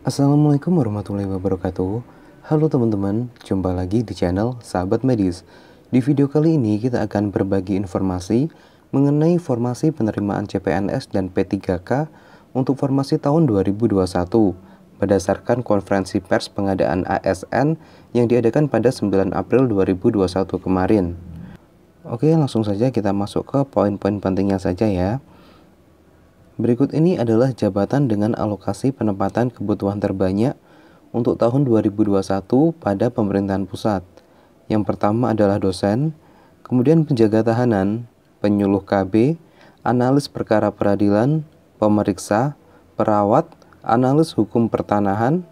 Assalamualaikum warahmatullahi wabarakatuh. Halo teman-teman, jumpa lagi di channel Sahabat Medis. Di video kali ini kita akan berbagi informasi mengenai formasi penerimaan CPNS dan P3K untuk formasi tahun 2021 berdasarkan konferensi pers pengadaan ASN yang diadakan pada 9 April 2021 kemarin. Oke, langsung saja kita masuk ke poin-poin pentingnya saja ya. Berikut ini adalah jabatan dengan alokasi penempatan kebutuhan terbanyak untuk tahun 2021 pada pemerintahan pusat. Yang pertama adalah dosen, kemudian penjaga tahanan, penyuluh KB, analis perkara peradilan, pemeriksa, perawat, analis hukum pertanahan,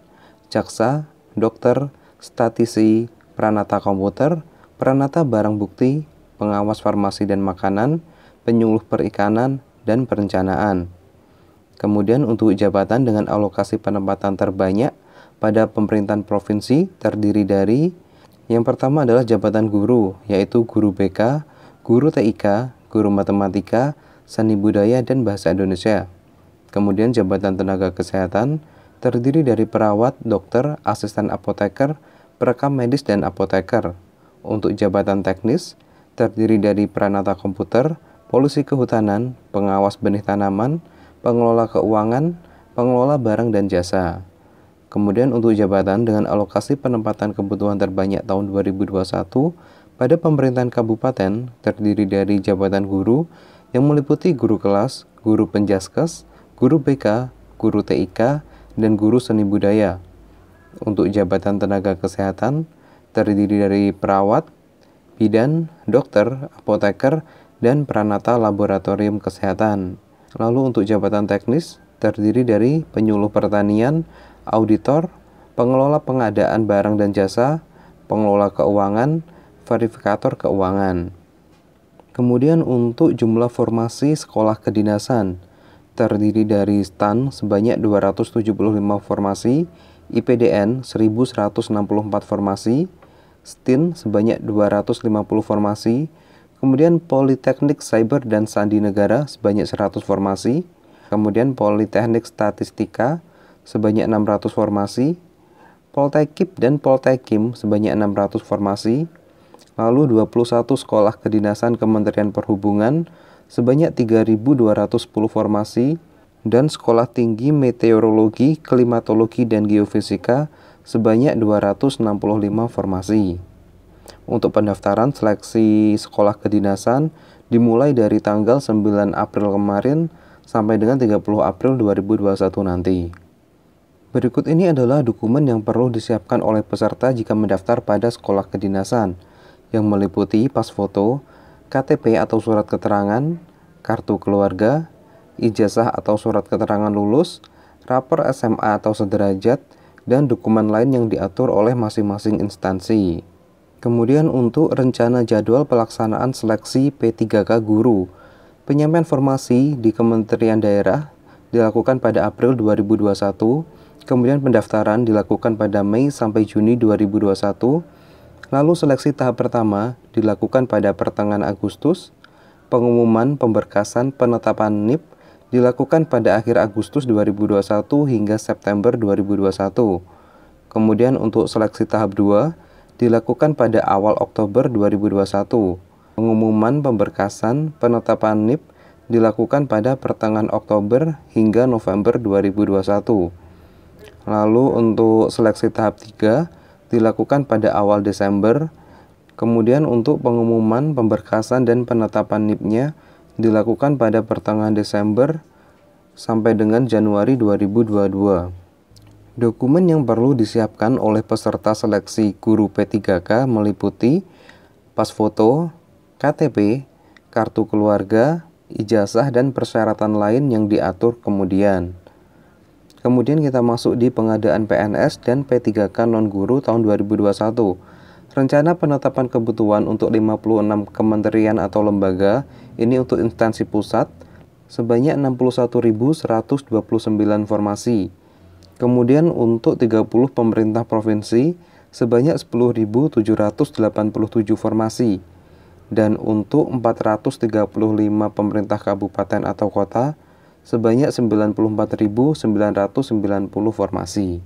jaksa, dokter, statisi, pranata komputer, pranata barang bukti, pengawas farmasi dan makanan, penyuluh perikanan, dan perencanaan. Kemudian untuk jabatan dengan alokasi penempatan terbanyak pada pemerintahan provinsi terdiri dari yang pertama adalah jabatan guru, yaitu guru BK, guru TIK, guru matematika, seni budaya, dan bahasa Indonesia. Kemudian jabatan tenaga kesehatan terdiri dari perawat, dokter, asisten apoteker, perekam medis, dan apoteker. Untuk jabatan teknis terdiri dari pranata komputer, polisi kehutanan, pengawas benih tanaman, pengelola keuangan, pengelola barang dan jasa. Kemudian untuk jabatan dengan alokasi penempatan kebutuhan terbanyak tahun 2021 pada pemerintahan kabupaten terdiri dari jabatan guru yang meliputi guru kelas, guru penjaskes, guru BK, guru TIK, dan guru seni budaya. Untuk jabatan tenaga kesehatan terdiri dari perawat, bidan, dokter, apoteker, dan pranata laboratorium kesehatan. Lalu untuk jabatan teknis terdiri dari penyuluh pertanian, auditor, pengelola pengadaan barang dan jasa, pengelola keuangan, verifikator keuangan. Kemudian untuk jumlah formasi sekolah kedinasan terdiri dari STAN sebanyak 275 formasi, IPDN 1164 formasi, STIN sebanyak 250 formasi, kemudian Politeknik Cyber dan Sandi Negara sebanyak 100 formasi, kemudian Politeknik Statistika sebanyak 600 formasi, Poltekip dan Poltekim sebanyak 600 formasi, lalu 21 sekolah kedinasan Kementerian Perhubungan sebanyak 3.210 formasi, dan Sekolah Tinggi Meteorologi, Klimatologi, dan Geofisika sebanyak 265 formasi. Untuk pendaftaran seleksi sekolah kedinasan dimulai dari tanggal 9 April kemarin sampai dengan 30 April 2021 nanti. Berikut ini adalah dokumen yang perlu disiapkan oleh peserta jika mendaftar pada sekolah kedinasan, yang meliputi pas foto, KTP atau surat keterangan, kartu keluarga, ijazah atau surat keterangan lulus, rapor SMA atau sederajat, dan dokumen lain yang diatur oleh masing-masing instansi. Kemudian untuk rencana jadwal pelaksanaan seleksi P3K guru, penyampaian formasi di Kementerian Daerah dilakukan pada April 2021, kemudian pendaftaran dilakukan pada Mei sampai Juni 2021, lalu seleksi tahap pertama dilakukan pada pertengahan Agustus, pengumuman pemberkasan penetapan NIP dilakukan pada akhir Agustus 2021 hingga September 2021. Kemudian untuk seleksi tahap 2 dilakukan pada awal Oktober 2021. Pengumuman pemberkasan penetapan NIP dilakukan pada pertengahan Oktober hingga November 2021. Lalu untuk seleksi tahap 3 dilakukan pada awal Desember. Kemudian untuk pengumuman pemberkasan dan penetapan NIP-nya dilakukan pada pertengahan Desember sampai dengan Januari 2022. Dokumen yang perlu disiapkan oleh peserta seleksi guru P3K meliputi pas foto, KTP, kartu keluarga, ijazah, dan persyaratan lain yang diatur kemudian. Kemudian kita masuk di pengadaan PNS dan P3K non-guru tahun 2021. Rencana penetapan kebutuhan untuk 56 kementerian atau lembaga, ini untuk instansi pusat, sebanyak 61.129 formasi. Kemudian untuk 30 pemerintah provinsi sebanyak 10.787 formasi, dan untuk 435 pemerintah kabupaten atau kota sebanyak 94.990 formasi.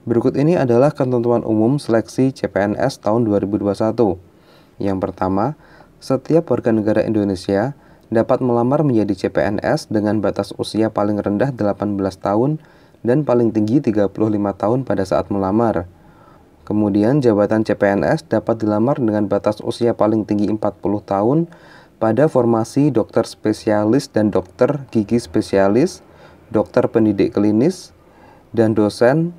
Berikut ini adalah ketentuan umum seleksi CPNS tahun 2021. Yang pertama, setiap warga negara Indonesia dapat melamar menjadi CPNS dengan batas usia paling rendah 18 tahun dan paling tinggi 35 tahun pada saat melamar. Kemudian jabatan CPNS dapat dilamar dengan batas usia paling tinggi 40 tahun pada formasi dokter spesialis dan dokter gigi spesialis, dokter pendidik klinis, dan dosen,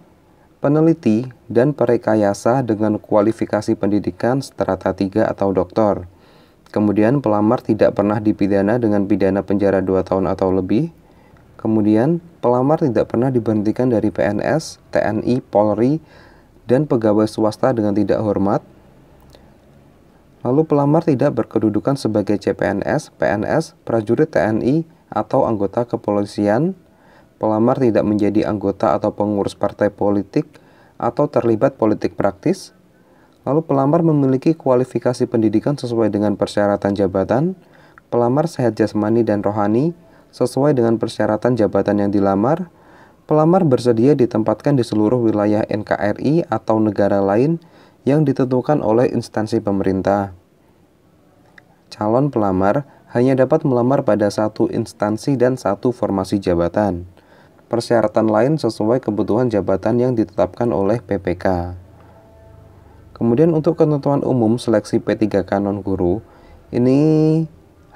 peneliti, dan perekayasa dengan kualifikasi pendidikan strata 3 atau doktor. Kemudian pelamar tidak pernah dipidana dengan pidana penjara 2 tahun atau lebih. Kemudian pelamar tidak pernah diberhentikan dari PNS, TNI, Polri, dan pegawai swasta dengan tidak hormat. Lalu pelamar tidak berkedudukan sebagai CPNS, PNS, prajurit TNI, atau anggota kepolisian. Pelamar tidak menjadi anggota atau pengurus partai politik atau terlibat politik praktis. Lalu pelamar memiliki kualifikasi pendidikan sesuai dengan persyaratan jabatan. Pelamar sehat jasmani dan rohani sesuai dengan persyaratan jabatan yang dilamar. Pelamar bersedia ditempatkan di seluruh wilayah NKRI atau negara lain yang ditentukan oleh instansi pemerintah. Calon pelamar hanya dapat melamar pada satu instansi dan satu formasi jabatan. Persyaratan lain sesuai kebutuhan jabatan yang ditetapkan oleh PPK. Kemudian untuk ketentuan umum seleksi P3K non-guru, ini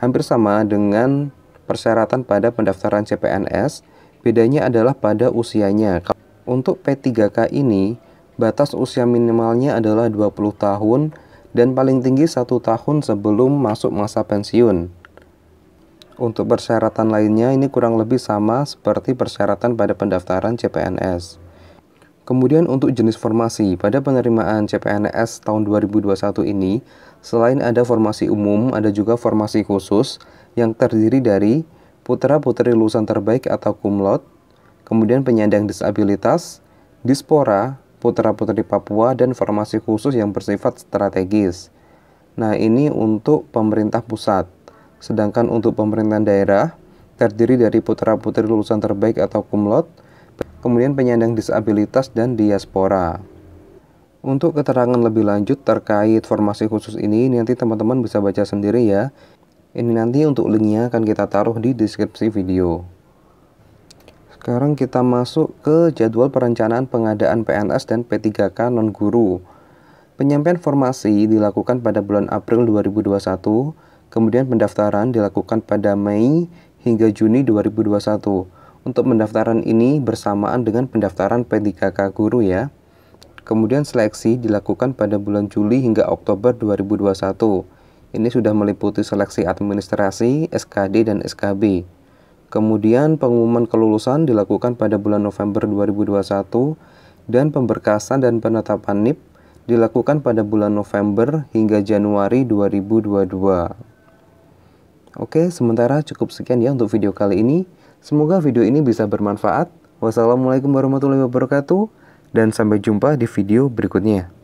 hampir sama dengan persyaratan pada pendaftaran CPNS. Bedanya adalah pada usianya. Untuk P3K ini, batas usia minimalnya adalah 20 tahun dan paling tinggi 1 tahun sebelum masuk masa pensiun. Untuk persyaratan lainnya ini kurang lebih sama seperti persyaratan pada pendaftaran CPNS. Kemudian untuk jenis formasi, pada penerimaan CPNS tahun 2021 ini, selain ada formasi umum, ada juga formasi khusus yang terdiri dari putra-putri lulusan terbaik atau cum laude, kemudian penyandang disabilitas, dispora, putra-putri Papua, dan formasi khusus yang bersifat strategis. Nah, ini untuk pemerintah pusat. Sedangkan untuk pemerintahan daerah, terdiri dari putra-putri lulusan terbaik atau cum laude, kemudian penyandang disabilitas dan diaspora. Untuk keterangan lebih lanjut terkait formasi khusus ini, nanti teman-teman bisa baca sendiri ya. Ini nanti untuk linknya akan kita taruh di deskripsi video. Sekarang kita masuk ke jadwal perencanaan pengadaan PNS dan P3K non-guru. Penyampaian formasi dilakukan pada bulan April 2021, kemudian pendaftaran dilakukan pada Mei hingga Juni 2021. Untuk pendaftaran ini bersamaan dengan pendaftaran P3K guru ya. Kemudian seleksi dilakukan pada bulan Juli hingga Oktober 2021. Ini sudah meliputi seleksi administrasi, SKD, dan SKB. Kemudian pengumuman kelulusan dilakukan pada bulan November 2021 dan pemberkasan dan penetapan NIP dilakukan pada bulan November hingga Januari 2022. Oke, sementara cukup sekian ya untuk video kali ini. Semoga video ini bisa bermanfaat. Wassalamualaikum warahmatullahi wabarakatuh dan sampai jumpa di video berikutnya.